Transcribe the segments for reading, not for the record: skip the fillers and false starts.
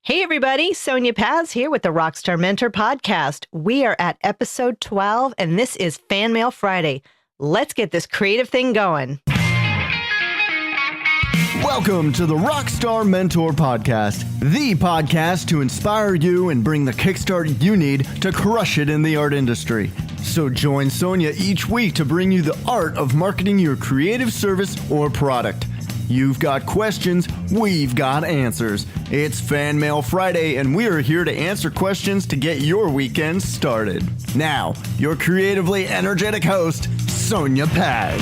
Hey everybody, Sonya Paz here with the Rockstar Mentor podcast. We are at episode 12 and this is Fan Mail Friday. Let's get this creative thing going. Welcome to the Rockstar Mentor podcast, the podcast to inspire you and bring the kickstart you need to crush it in the art industry. So join Sonya each week to bring you the art of marketing your creative service or product. You've got questions, we've got answers. It's Fan Mail Friday, and we are here to answer questions to get your weekend started. Now, your creatively energetic host, Sonya Paz.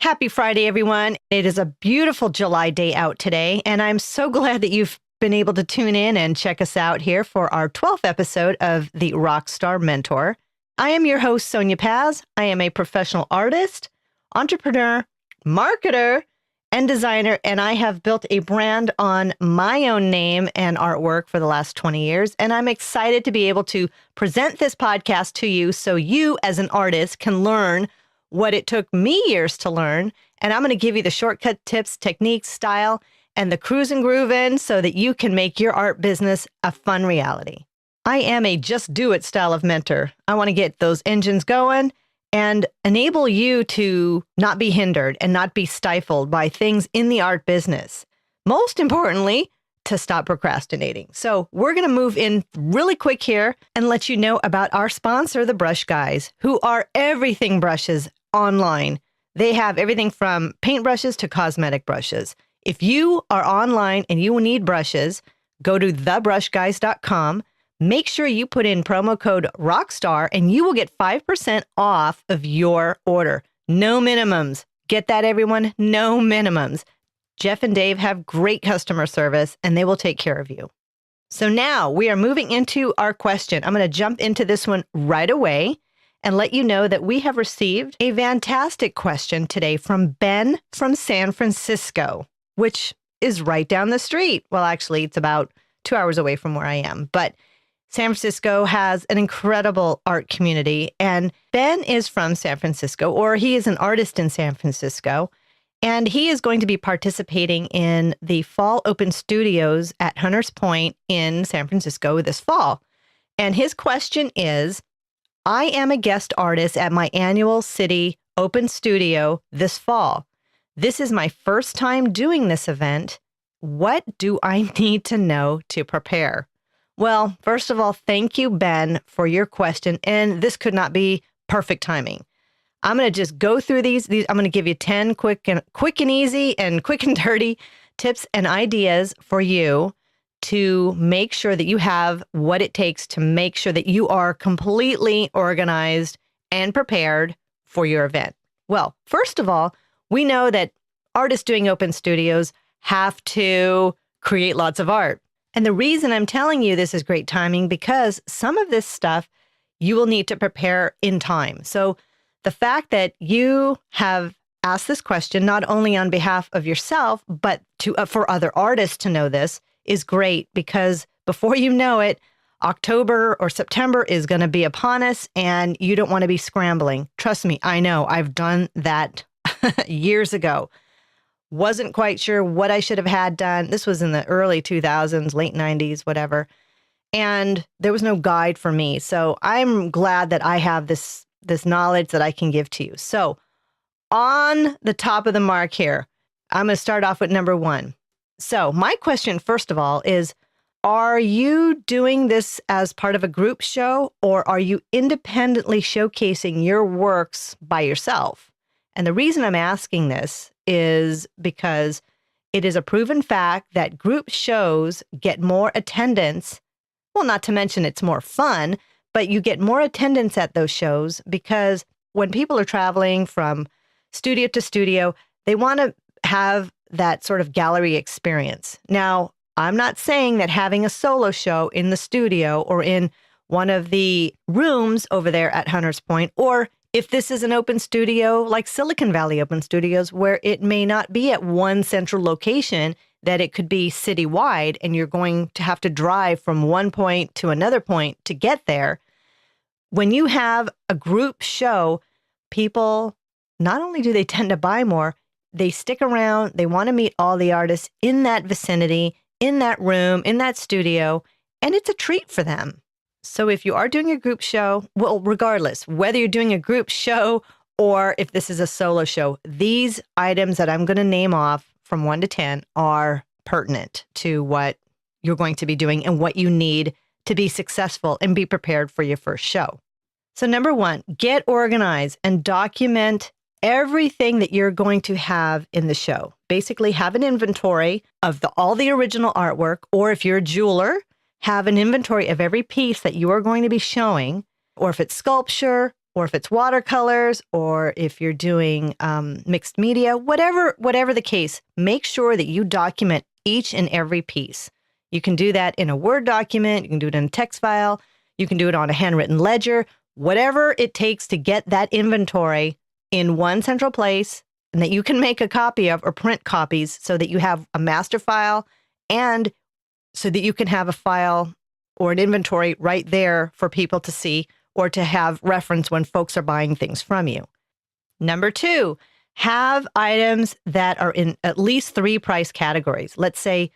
Happy Friday, everyone. It is a beautiful July day out today, and I'm so glad that you've been able to tune in and check us out here for our 12th episode of the Rockstar Mentor. I am your host, Sonya Paz. I am a professional artist, entrepreneur, marketer, and designer, and I have built a brand on my own name and artwork for the last 20 years, and I'm excited to be able to present this podcast to you so you, as an artist, can learn what it took me years to learn, and I'm going to give you the shortcut tips, techniques, style, and the cruise and groove in so that you can make your art business a fun reality. I am a just do it style of mentor. I want to get those engines going and enable you to not be hindered and not be stifled by things in the art business. Most importantly, to stop procrastinating. So we're going to move in really quick here and let you know about our sponsor, the Brush Guys, who are everything brushes online. They have everything from paintbrushes to cosmetic brushes. If you are online and you need brushes, go to thebrushguys.com. Make sure you put in promo code ROCKSTAR and you will get 5% off of your order. No minimums. Get that, everyone? No minimums. Jeff and Dave have great customer service and they will take care of you. So now we are moving into our question. I'm going to jump into this one right away and let you know that we have received a fantastic question today from Ben from San Francisco, which is right down the street. Well, actually, it's about 2 hours away from where I am, but San Francisco has an incredible art community, and Ben is from San Francisco, or he is an artist in San Francisco, and he is going to be participating in the Fall Open Studios at Hunters Point in San Francisco this fall. And his question is, I am a guest artist at my annual City Open Studio this fall. This is my first time doing this event. What do I need to know to prepare? Well, first of all, thank you, Ben, for your question. And this could not be perfect timing. I'm going to just go through these. I'm going to give you 10 quick and easy and quick and dirty tips and ideas for you to make sure that you have what it takes to make sure that you are completely organized and prepared for your event. Well, first of all, we know that artists doing open studios have to create lots of art. And the reason I'm telling you this is great timing because some of this stuff you will need to prepare in time. So the fact that you have asked this question, not only on behalf of yourself, but for other artists to know this is great because before you know it, October or September is going to be upon us and you don't want to be scrambling. Trust me, I know I've done that years ago. Wasn't quite sure what I should have had done. This was in the early 2000s, late 90s, whatever. And there was no guide for me. So I'm glad that I have this knowledge that I can give to you. So on the top of the mark here, I'm going to start off with number one. So my question, first of all, is, are you doing this as part of a group show or are you independently showcasing your works by yourself? And the reason I'm asking this is because it is a proven fact that group shows get more attendance. Well, not to mention it's more fun, but you get more attendance at those shows because when people are traveling from studio to studio, they want to have that sort of gallery experience. Now, I'm not saying that having a solo show in the studio or in one of the rooms over there at Hunters Point, or if this is an open studio like Silicon Valley Open Studios, where it may not be at one central location, that it could be citywide and you're going to have to drive from one point to another point to get there. When you have a group show, people, not only do they tend to buy more, they stick around. They want to meet all the artists in that vicinity, in that room, in that studio, and it's a treat for them. So if you are doing a group show, well, regardless, whether you're doing a group show or if this is a solo show, these items that I'm going to name off from 1 to 10 are pertinent to what you're going to be doing and what you need to be successful and be prepared for your first show. So number 1, get organized and document everything that you're going to have in the show. Basically, have an inventory of all the original artwork, or if you're a jeweler, have an inventory of every piece that you are going to be showing, or if it's sculpture, or if it's watercolors, or if you're doing mixed media, whatever the case, make sure that you document each and every piece. You can do that in a Word document, you can do it in a text file, you can do it on a handwritten ledger, whatever it takes to get that inventory in one central place and that you can make a copy of or print copies so that you have a master file and so that you can have a file or an inventory right there for people to see or to have reference when folks are buying things from you. Number 2, have items that are in at least 3 price categories. Let's say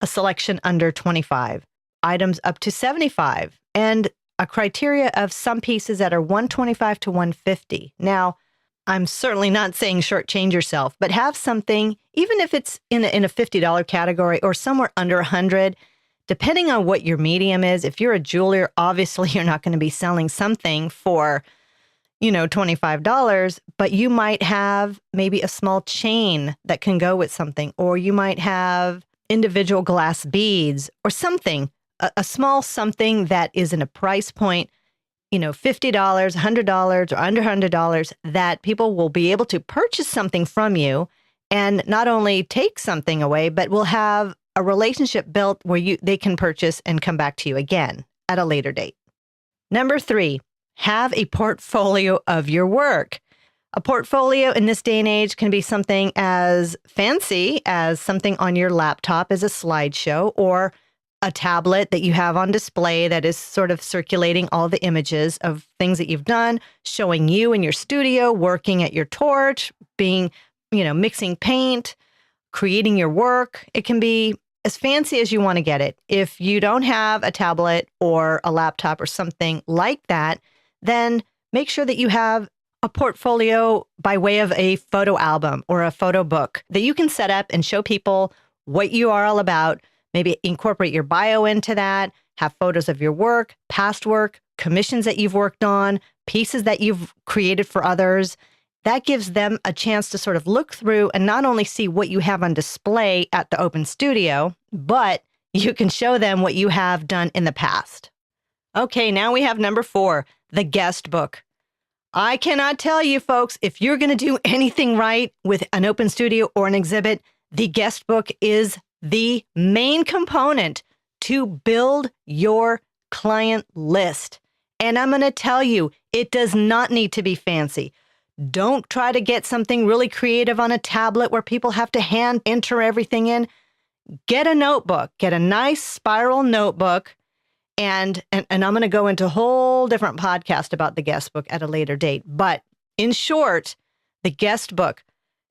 a selection under 25, items up to 75, and a criteria of some pieces that are 125 to 150. Now, I'm certainly not saying shortchange yourself, but have something, even if it's in a $50 category or somewhere under 100, depending on what your medium is. If you're a jeweler, obviously you're not going to be selling something for, $25, but you might have maybe a small chain that can go with something, or you might have individual glass beads or something, a small something that is in a price point, $50, $100, or under $100, that people will be able to purchase something from you and not only take something away, but will have a relationship built where they can purchase and come back to you again at a later date. Number 3, have a portfolio of your work. A portfolio in this day and age can be something as fancy as something on your laptop as a slideshow, or a tablet that you have on display that is sort of circulating all the images of things that you've done, showing you in your studio, working at your torch, being, mixing paint, creating your work. It can be as fancy as you want to get it. If you don't have a tablet or a laptop or something like that, then make sure that you have a portfolio by way of a photo album or a photo book that you can set up and show people what you are all about. Maybe incorporate your bio into that, have photos of your work, past work, commissions that you've worked on, pieces that you've created for others. That gives them a chance to sort of look through and not only see what you have on display at the open studio, but you can show them what you have done in the past. Okay, now we have number 4, the guest book. I cannot tell you, folks, if you're going to do anything right with an open studio or an exhibit, the guest book is the main component to build your client list. And I'm going to tell you, it does not need to be fancy. Don't try to get something really creative on a tablet where people have to hand enter everything in. Get a notebook, get a nice spiral notebook. And I'm going to go into a whole different podcast about the guest book at a later date. But in short, the guest book,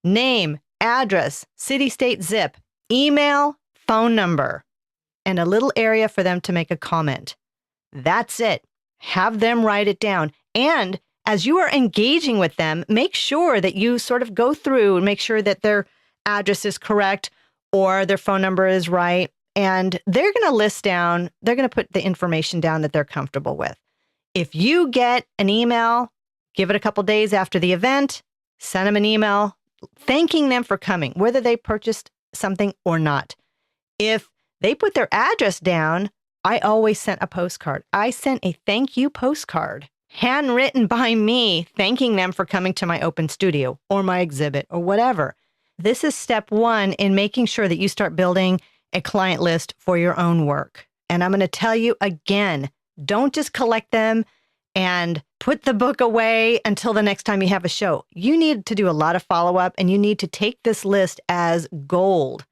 name, address, city, state, zip, email, phone number, and a little area for them to make a comment. That's it. Have them write it down. And as you are engaging with them, make sure that you sort of go through and make sure that their address is correct or their phone number is right. And they're going to put the information down that they're comfortable with. If you get an email, give it a couple days after the event, send them an email thanking them for coming, whether they purchased something or not. If they put their address down, I always sent a postcard. I sent a thank you postcard, handwritten by me, thanking them for coming to my open studio or my exhibit or whatever. This is step 1 in making sure that you start building a client list for your own work. And I'm going to tell you again, don't just collect them and put the book away until the next time you have a show. You need to do a lot of follow-up, and you need to take this list as gold.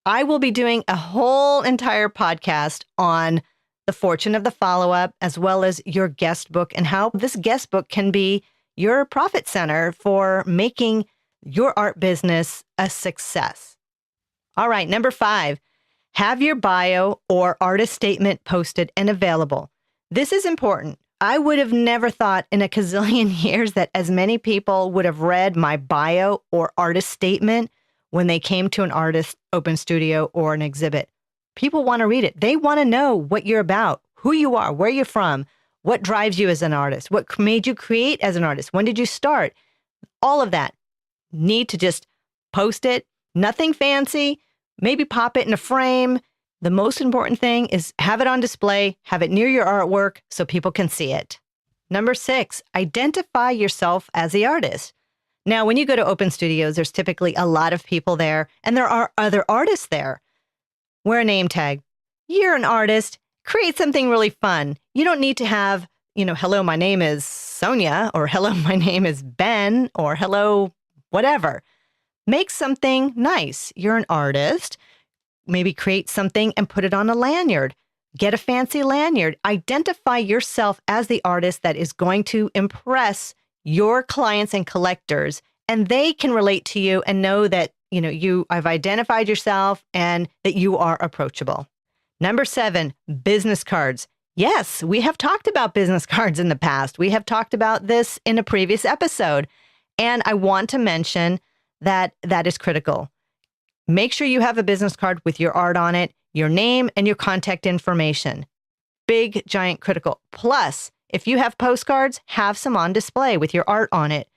I will be doing a whole entire podcast on the fortune of the follow-up, as well as your guest book and how this guest book can be your profit center for making your art business a success. All right, number 5, have your bio or artist statement posted and available. This is important. I would have never thought in a gazillion years that as many people would have read my bio or artist statement when they came to an artist open studio or an exhibit. People want to read it. They want to know what you're about, who you are, where you're from, what drives you as an artist, what made you create as an artist, when did you start? All of that. Need to just post it. Nothing fancy. Maybe pop it in a frame. The most important thing is have it on display, have it near your artwork so people can see it. Number 6, identify yourself as the artist. Now, when you go to open studios, there's typically a lot of people there, and there are other artists there. Wear a name tag. You're an artist. Create something really fun. You don't need to have, hello, my name is Sonya, or hello, my name is Ben, or hello, whatever. Make something nice. You're an artist. Maybe create something and put it on a lanyard. Get a fancy lanyard. Identify yourself as the artist that is going to impress your clients and collectors, and they can relate to you and know that, I've identified yourself and that you are approachable. Number 7, business cards. Yes, we have talked about business cards in the past. We have talked about this in a previous episode, and I want to mention that is critical. Make sure you have a business card with your art on it, your name, and your contact information. Big, giant, critical. Plus, if you have postcards, have some on display with your art on it.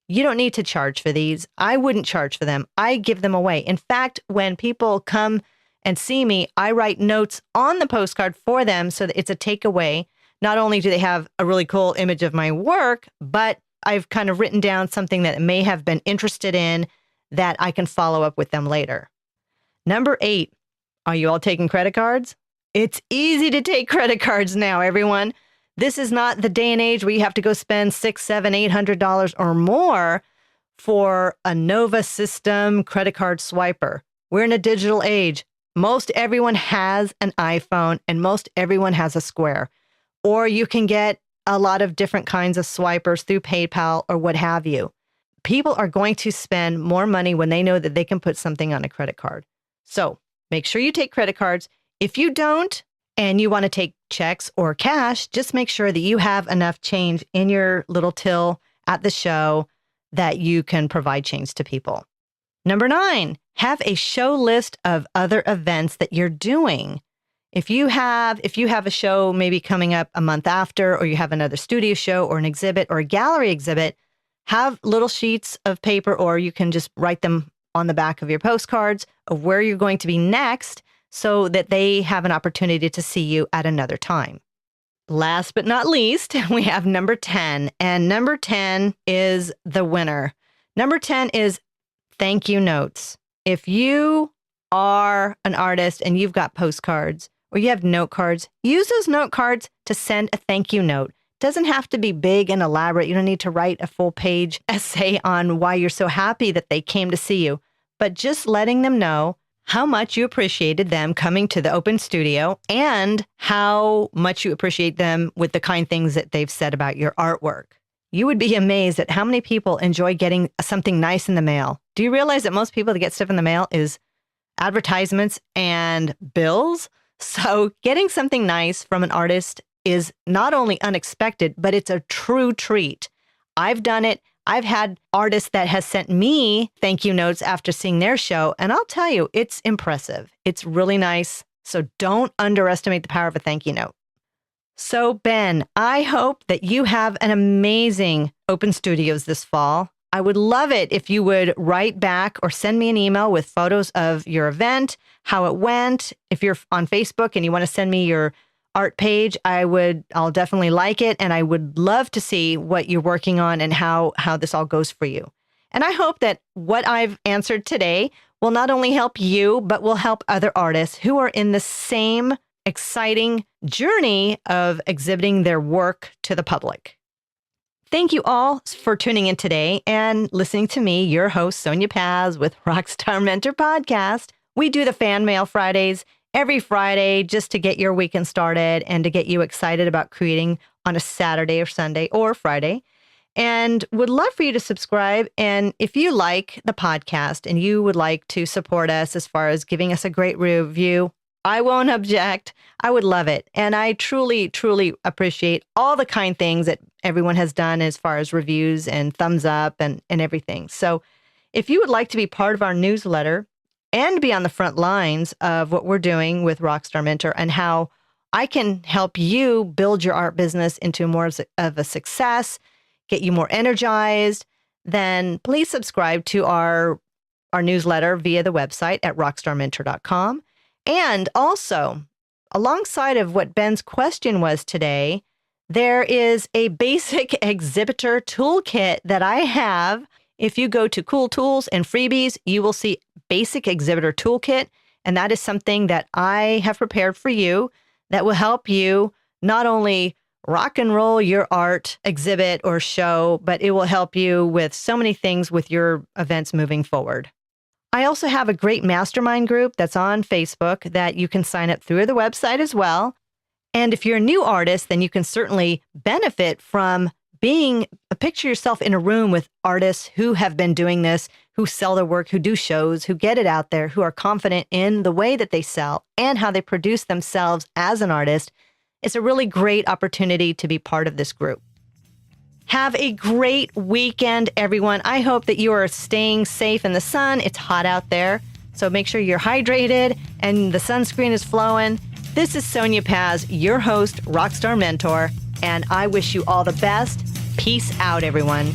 You don't need to charge for these. I wouldn't charge for them. I give them away. In fact, when people come and see me, I write notes on the postcard for them so that it's a takeaway. Not only do they have a really cool image of my work, but I've kind of written down something that may have been interested in that I can follow up with them later. Number 8, are you all taking credit cards? It's easy to take credit cards now, everyone. This is not the day and age where you have to go spend $600, $700, $800 or more for a Nova System credit card swiper. We're in a digital age. Most everyone has an iPhone and most everyone has a Square. Or you can get a lot of different kinds of swipers through PayPal or what have you. People are going to spend more money when they know that they can put something on a credit card. So make sure you take credit cards. If you don't, and you want to take checks or cash, just make sure that you have enough change in your little till at the show that you can provide change to people. Number 9, have a show list of other events that you're doing. If you have a show maybe coming up a month after, or you have another studio show or an exhibit or a gallery exhibit, have little sheets of paper, or you can just write them on the back of your postcards of where you're going to be next, so that they have an opportunity to see you at another time. Last but not least, we have number 10, and number 10 is the winner. Number 10 is thank you notes. If you are an artist and you've got postcards or you have note cards, use those note cards to send a thank you note. Doesn't have to be big and elaborate. You don't need to write a full page essay on why you're so happy that they came to see you, but just letting them know how much you appreciated them coming to the open studio and how much you appreciate them with the kind things that they've said about your artwork. You would be amazed at how many people enjoy getting something nice in the mail. Do you realize that most people that get stuff in the mail is advertisements and bills? So getting something nice from an artist is not only unexpected, but it's a true treat. I've done it. I've had artists that has sent me thank you notes after seeing their show, and I'll tell you, it's impressive. It's really nice. So don't underestimate the power of a thank you note. So Ben, I hope that you have an amazing open studios this fall. I would love it if you would write back or send me an email with photos of your event, how it went. If you're on Facebook and you want to send me your art page, I'll definitely like it. And I would love to see what you're working on and how this all goes for you. And I hope that what I've answered today will not only help you, but will help other artists who are in the same exciting journey of exhibiting their work to the public. Thank you all for tuning in today and listening to me, your host, Sonya Paz with Rockstar Mentor Podcast. We do the Fan Mail Fridays every Friday just to get your weekend started and to get you excited about creating on a Saturday or Sunday or Friday. and would love for you to subscribe. And if you like the podcast and you would like to support us as far as giving us a great review, I won't object. I would love it. And I truly, truly appreciate all the kind things that everyone has done as far as reviews and thumbs up and everything. So if you would like to be part of our newsletter and be on the front lines of what we're doing with Rockstar Mentor and how I can help you build your art business into more of a success, get you more energized, then please subscribe to our newsletter via the website at rockstarmentor.com. And also, alongside of what Ben's question was today, there is a basic exhibitor toolkit that I have. If you go to Cool Tools and Freebies, you will see Basic Exhibitor Toolkit. And that is something that I have prepared for you that will help you not only rock and roll your art exhibit or show, but it will help you with so many things with your events moving forward. I also have a great mastermind group that's on Facebook that you can sign up through the website as well. And if you're a new artist, then you can certainly benefit from picture yourself in a room with artists who have been doing this, who sell their work, who do shows, who get it out there, who are confident in the way that they sell and how they produce themselves as an artist. It's a really great opportunity to be part of this group. Have a great weekend, everyone. I hope that you are staying safe in the sun. It's hot out there, so make sure you're hydrated and the sunscreen is flowing. This is Sonya Paz, your host, Rockstar Mentor, and I wish you all the best. Peace out, everyone.